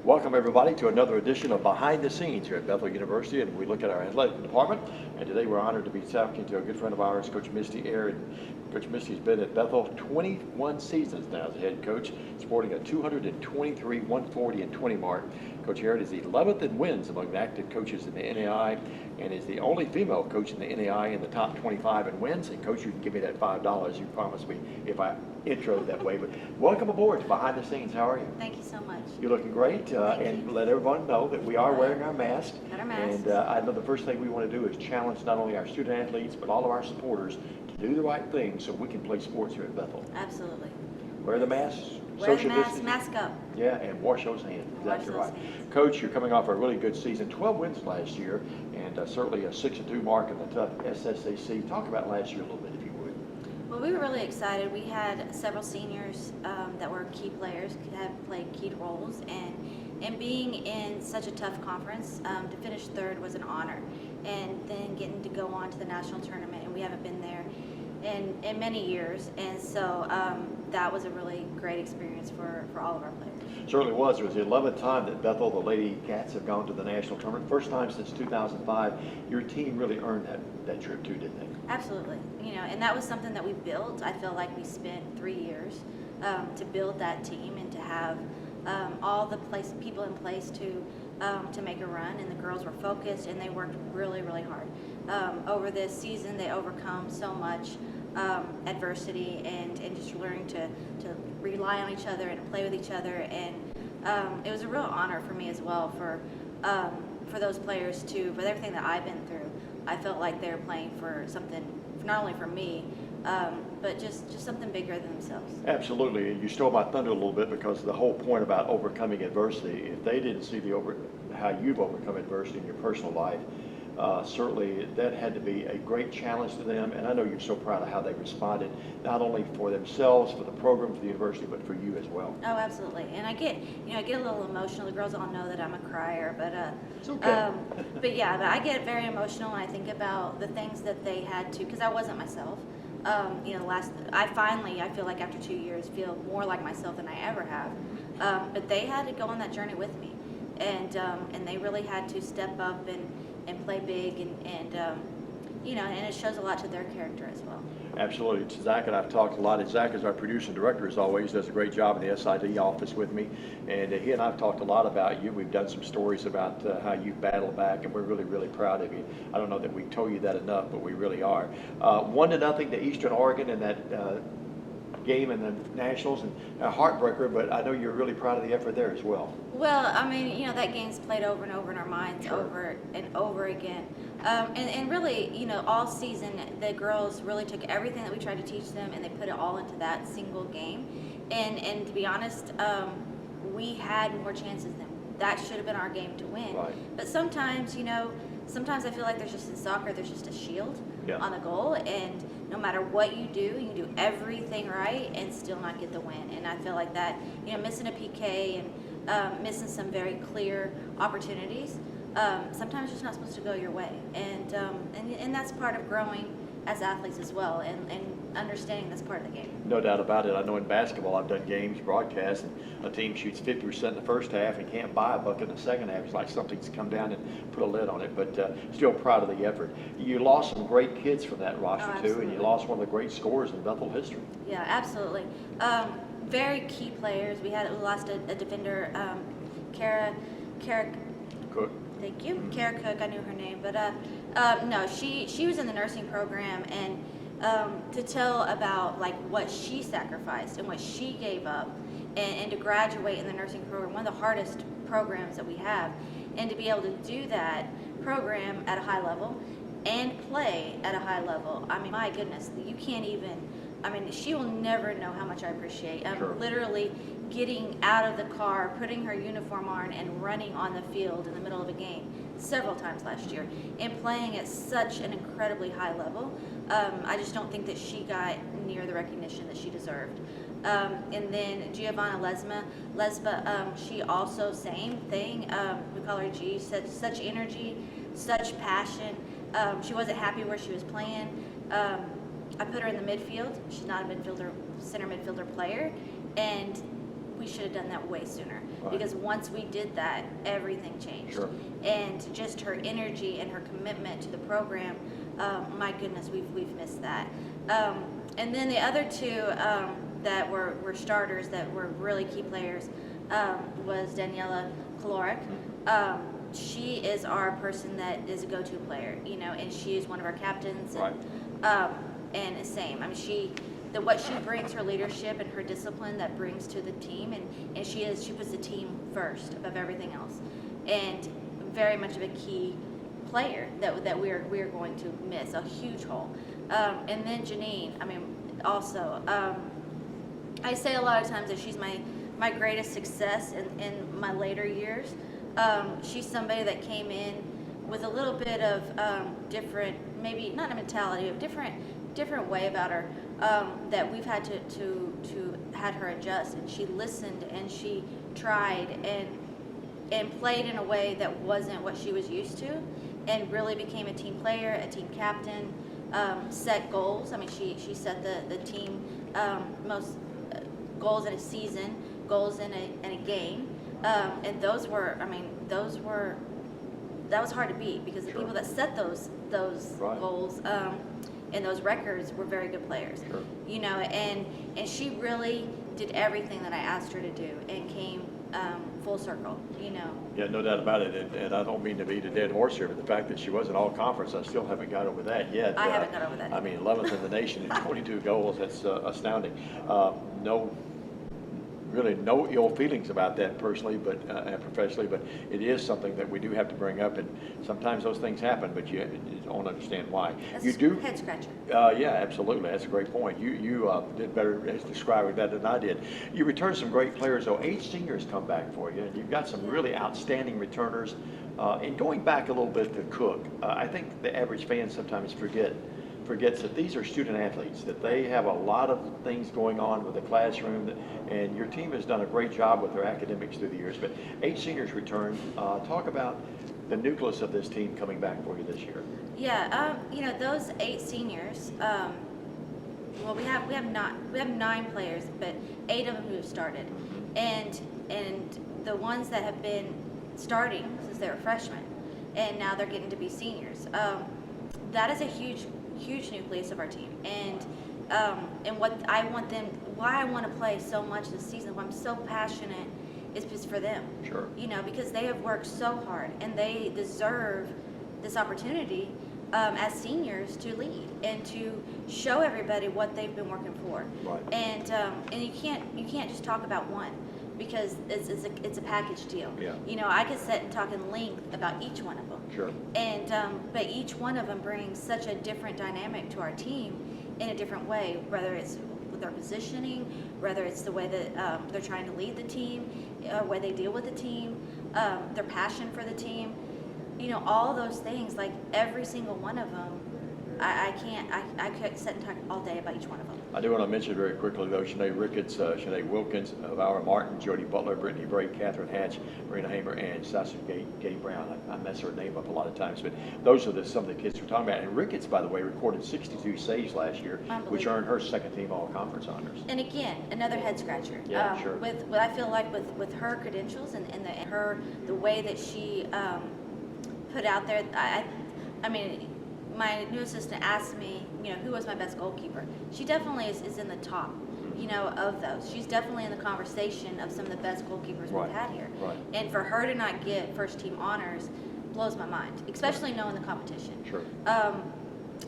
Welcome everybody to another edition of Behind the Scenes here at Bethel University, and we look at our athletic department. And today we're honored to be talking to a good friend of ours, Coach Misty Ayer. And Coach Misty's been at Bethel 21 seasons now as a head coach, sporting a 223, 140, and 20 mark. Coach Ayer is the 11th in wins among the active coaches in the NAI, and is the only female coach in the NAI in the top 25 in wins. And Coach, you can give me that $5 you promised me if I intro that way. But welcome aboard to Behind the Scenes. How are you? Thank you so much. You're looking great, and let everyone know that we are wearing our masks. Got our masks. And I know the first thing we want to do is challenge not only our student athletes, but all of our supporters to do the right thing so we can play sports here at Bethel. Absolutely. Wear the masks, Wear the social mask, distancing. mask up. Yeah, and wash those hands. Wash Exactly those right. hands. Coach, you're coming off a really good season, 12 wins last year, and certainly a 6-2 mark in the tough SSAC. Talk about last year a little bit, if you would. Well, we were really excited. We had several seniors that were key players, have played key roles, and being in such a tough conference, to finish third was an honor. And then getting to go on to the national tournament, and we haven't been there in many years, and so that was a really great experience for all of our players. Certainly was. It was the 11th time that Bethel, the Lady Cats, have gone to the national tournament. First time since 2005. Your team really earned that trip too, didn't they? Absolutely. You know, and that was something that we built. I feel like we spent 3 years to build that team and to have all the people in place to make a run. And the girls were focused and they worked really, really hard. Over this season, they overcome so much adversity and just learning to rely on each other and to play with each other. And it was a real honor for me as well for those players too. For everything that I've been through, I felt like they were playing for something, not only for me, but just something bigger than themselves. Absolutely. You stole my thunder a little bit, because the whole point about overcoming adversity, if they didn't see how you've overcome adversity in your personal life, certainly that had to be a great challenge to them. And I know you're so proud of how they responded, not only for themselves, for the program, for the university, but for you as well. Oh, absolutely. And I get a little emotional. The girls all know that I'm a crier, but It's okay. but I get very emotional when I think about the things that they had to, because I wasn't myself. I feel like after 2 years, feel more like myself than I ever have. But they had to go on that journey with me, and they really had to step up and play big, and it shows a lot to their character as well. Absolutely. Zach and I've talked a lot. And Zach is our producer and director, as always, does a great job in the SID office with me. And he and I have talked a lot about you. We've done some stories about how you battled back, and we're really, really proud of you. I don't know that we told you that enough, but we really are. 1-0 to Eastern Oregon in that game in the Nationals, and a heartbreaker, but I know you're really proud of the effort there as well. Well, I mean, that game's played over and over in our minds, Sure. over and over again. And really, all season, the girls really took everything that we tried to teach them and they put it all into that single game. And to be honest, we had more chances than that. Should have been our game to win. Right. But sometimes, sometimes I feel like there's just in soccer, there's just a shield on a goal, and no matter what you can do everything right and still not get the win. And I feel like that, missing a PK and missing some very clear opportunities, sometimes it's just not supposed to go your way. And that's part of growing as athletes as well, and understanding that's part of the game. No doubt about it. I know in basketball, I've done games broadcast, and a team shoots 50% in the first half and can't buy a bucket in the second half. It's like something's come down and put a lid on it, but still proud of the effort. You lost some great kids from that roster too, and you lost one of the great scorers in Bethel history. Yeah, absolutely. Very key players. We lost a defender, Kara Cook. Thank you. Kara Cook, I knew her name, but no, she was in the nursing program, and to tell about like what she sacrificed and what she gave up, and to graduate in the nursing program, one of the hardest programs that we have, and to be able to do that program at a high level and play at a high level. I mean, my goodness, you can't even. I mean, she will never know how much I appreciate. Sure. Literally getting out of the car, putting her uniform on, and running on the field in the middle of a game several times last year, and playing at such an incredibly high level. I just don't think that she got near the recognition that she deserved. And then Giovanna Lesba, she also, same thing. We call her G. Such energy, such passion. She wasn't happy where she was playing. I put her in the midfield. She's not a center midfielder player, and we should have done that way sooner. Right. Because once we did that, everything changed. Sure. And just her energy and her commitment to the program, my goodness, we've missed that. And then the other two that were starters, that were really key players, was Daniela Kaloric. She is our person that is a go-to player, you know, and she is one of our captains. And, Right. And the same. I mean, what she brings, her leadership and her discipline that brings to the team, and she puts the team first above everything else, and very much of a key player that we're going to miss a huge hole. And then Janine, I mean, also, I say a lot of times that she's my greatest success in my later years. She's somebody that came in with a little bit of different, maybe not a mentality, of different way about her, that we've had to had her adjust, and she listened and she tried and played in a way that wasn't what she was used to, and really became a team player, a team captain, set goals. I mean, she set the team most goals in a season, goals in a game, and those were, I mean, that was hard to beat, because the Sure. people that set those Right. goals and those records were very good players. Sure. You know, and she really did everything that I asked her to do, and came full circle, you know. Yeah, no doubt about it, and I don't mean to beat a dead horse here, but the fact that she wasn't all conference, I still haven't got over that yet. I haven't got over that. I mean, 11th in the nation and 22 goals, that's astounding. Really no ill feelings about that personally, but and professionally, but it is something that we do have to bring up, and sometimes those things happen, but you don't understand why. That's You do. head scratcher. Yeah, absolutely. That's a great point. You did better as describing that than I did. You returned some great players, though. 8 seniors come back for you, and you've got some really outstanding returners. And going back a little bit to Cook, I think the average fan sometimes forgets that these are student athletes, that they have a lot of things going on with the classroom, and your team has done a great job with their academics through the years. But 8 seniors returned. Talk about the nucleus of this team coming back for you this year. Yeah, you know, those 8 seniors. Well, we have 9 players, but 8 of them who have started, and the ones that have been starting since they were freshmen, and now they're getting to be seniors. That is a huge nucleus of our team, and what I want them, why I want to play so much this season, why I'm so passionate, is just for them. Sure. You know, because they have worked so hard, and they deserve this opportunity as seniors to lead and to show everybody what they've been working for. Right. And you can't just talk about one, because it's a package deal. Yeah. You know, I could sit and talk in length about each one of them. Sure. And but each one of them brings such a different dynamic to our team in a different way, whether it's with their positioning, whether it's the way that they're trying to lead the team, way they deal with the team, their passion for the team. You know, all those things, like every single one of them, I could sit and talk all day about each one of them. I do want to mention very quickly, though, Shanae Ricketts, Shanae Wilkins, Valor Martin, Jody Butler, Brittany Bray, Catherine Hatch, Marina Hamer, and Sasha Gay Brown. I mess her name up a lot of times, but those are some of the kids we're talking about. And Ricketts, by the way, recorded 62 saves last year, which earned her second team all-conference honors. And again, another head scratcher. Yeah, sure. With I feel like with her credentials and the way that she put out there, I mean, my new assistant asked me, you know, who was my best goalkeeper. She definitely is in the top, you know, of those. She's definitely in the conversation of some of the best goalkeepers Right. we've had here. Right. And for her to not get first team honors blows my mind, especially knowing the competition. Sure.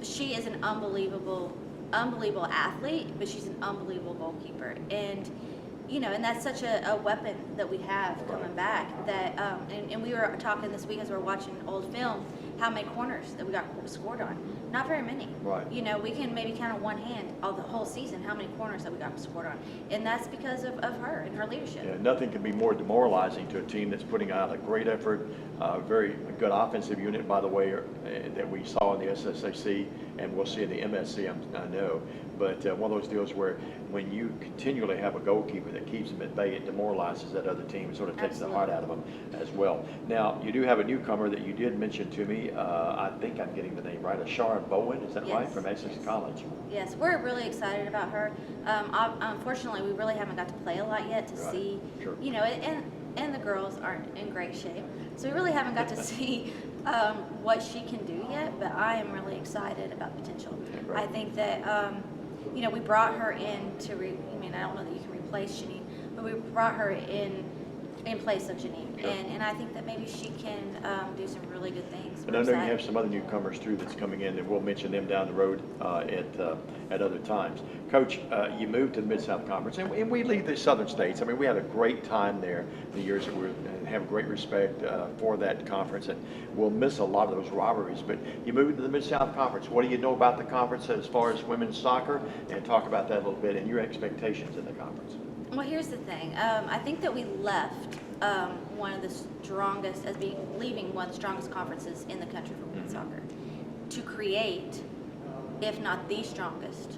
She is an unbelievable athlete, but she's an unbelievable goalkeeper. And you know, and that's such a weapon that we have coming back. That and we were talking this week as we were watching old film, how many corners that we got scored on. Not very many. Right. You know, we can maybe count on one hand the whole season how many corners that we got scored on, and that's because of her and her leadership. Yeah, nothing can be more demoralizing to a team that's putting out a great effort, very good offensive unit, by the way, that we saw in the SSAC, and we'll see in the MSC, I know. But one of those deals where when you continually have a goalkeeper that keeps them at bay, it demoralizes that other team and sort of takes the heart out of them as well. Now, you do have a newcomer that you did mention to me. I think I'm getting the name right. Sharon Bowen, is that right, from Essex College? Yes, we're really excited about her. Unfortunately, we really haven't got to play a lot yet to see, you know, and the girls aren't in great shape. So we really haven't got to see what she can do yet, but I am really excited about potential. I think that, you know, we brought her in to, I mean, I don't know that you can replace Janine, but we brought her in place of Janine. And I think that maybe she can do some really good things. And I know you have some other newcomers too that's coming in, and we'll mention them down the road at other times. Coach, you moved to the Mid-South Conference, and we lead the Southern States. I mean, we had a great time there the years that we were, and have great respect for that conference, and we'll miss a lot of those rivalries. But you moved to the Mid-South Conference. What do you know about the conference as far as women's soccer? And talk about that a little bit and your expectations in the conference. Well, here's the thing. I think that we left one of the strongest, leaving one of the strongest conferences in the country for women's soccer to create, if not the strongest,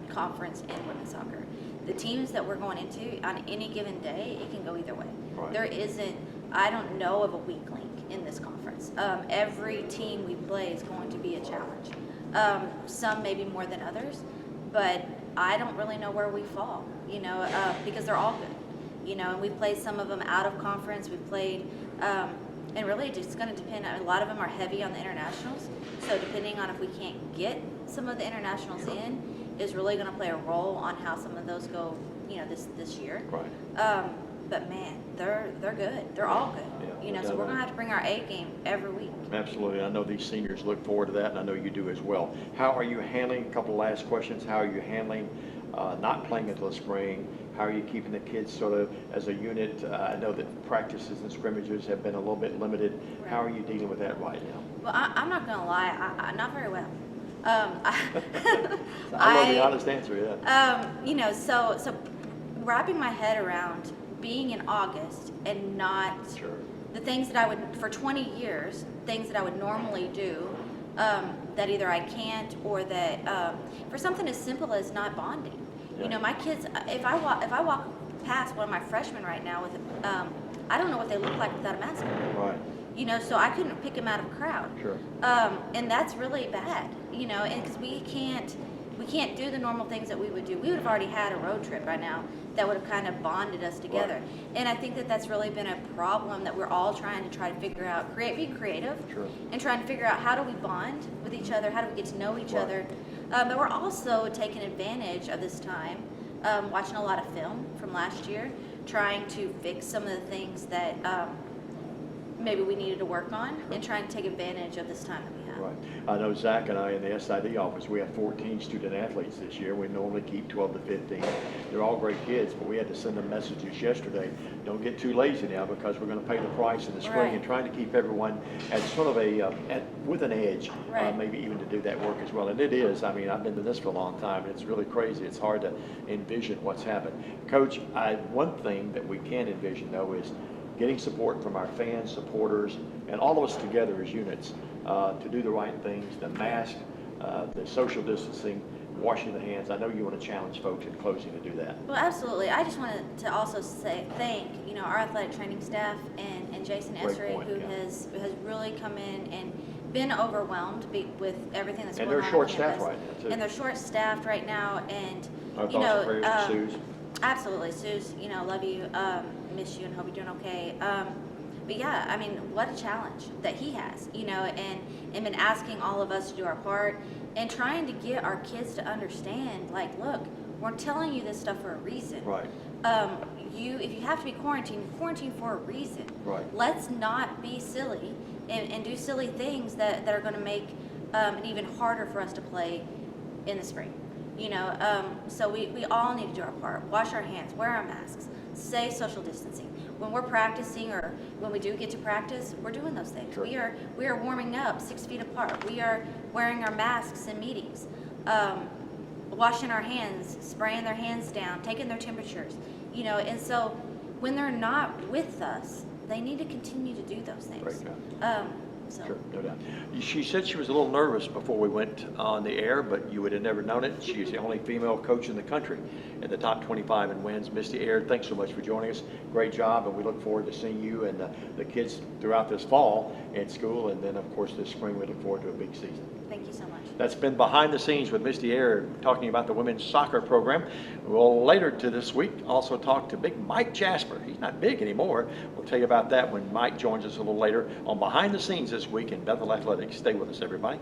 conference in women's soccer. The teams that we're going into on any given day, it can go either way. There isn't, I don't know of a weak link in this conference. Every team we play is going to be a challenge. Some maybe more than others, but I don't really know where we fall, you know, because they're all good, you know, and we've played some of them out of conference. We've played, and really it's going to depend. A lot of them are heavy on the internationals, so depending on if we can't get some of the internationals in, is really going to play a role on how some of those go, you know, this year. But man, they're good. They're all good. You know, so we're going to have to bring our A game every week. Absolutely. I know these seniors look forward to that, and I know you do as well. How are you handling, a couple of last questions, how are you handling not playing until the spring? How are you keeping the kids sort of as a unit? I know that practices and scrimmages have been a little bit limited. How are you dealing with that right now? Well, I'm not going to lie, I'm not very well. I love the honest answer, you know, so wrapping my head around being in August and not the things that I would, for 20 years, things that I would normally do, that either I can't or that, for something as simple as not bonding. You know, my kids, if I walk past one of my freshmen right now with, I don't know what they look like without a mask on. You know, so I couldn't pick them out of a crowd. And that's really bad, you know, and because we can't do the normal things that we would do. We would have already had a road trip by now that would have kind of bonded us together. And I think that that's really been a problem that we're all trying to figure out, being creative and trying to figure out how do we bond with each other, how do we get to know each other. But we're also taking advantage of this time, watching a lot of film from last year, trying to fix some of the things that maybe we needed to work on, and trying to take advantage of this time that we have. I know Zach and I in the SID office, we have 14 student athletes this year. We normally keep 12 to 15. They're all great kids, but we had to send them messages yesterday. Don't get too lazy now because we're going to pay the price in the spring, and trying to keep everyone at sort of with an edge, maybe even to do that work as well. And it is, I mean, I've been doing this for a long time, and it's really crazy. It's hard to envision what's happened. Coach, one thing that we can envision though is getting support from our fans, supporters, and all of us together as units to do the right things, the mask, the social distancing, washing the hands. I know you want to challenge folks in closing to do that. Well, absolutely. I just wanted to also thank, you know, our athletic training staff and Jason Esri, who has really come in and been overwhelmed with everying that's going on. And they're short-staffed right now, too. And they're short-staffed right now, and, our thoughts and prayers to Suze. Absolutely. Suze, you know, love you, miss you, and hope you're doing okay. But yeah, I mean, what a challenge that he has, you know, and been asking all of us to do our part and trying to get our kids to understand, like, look, we're telling you this stuff for a reason. If you have to be quarantined, quarantine for a reason. Let's not be silly and do silly things that are going to make it even harder for us to play in the spring. You know, so we all need to do our part. Wash our hands, wear our masks, stay social distancing. When we're practicing or when we do get to practice, we're doing those things. We are warming up 6 feet apart. We are wearing our masks in meetings, washing our hands, spraying their hands down, taking their temperatures. You know, and so when they're not with us, they need to continue to do those things. So. Sure, no doubt. She said she was a little nervous before we went on the air, but you would have never known it. She is the only female coach in the country in the top 25 in wins. Misty Aird, thanks so much for joining us. Great job, and we look forward to seeing you and the kids throughout this fall at school, and then, of course, this spring we look forward to a big season. Thank you so much. That's been Behind the Scenes with Misty Aird, talking about the women's soccer program. We'll later to this week also talk to big Mike Jasper. He's not big anymore. We'll tell you about that when Mike joins us a little later on Behind the Scenes this week in Bethel Athletics. Stay with us, everybody.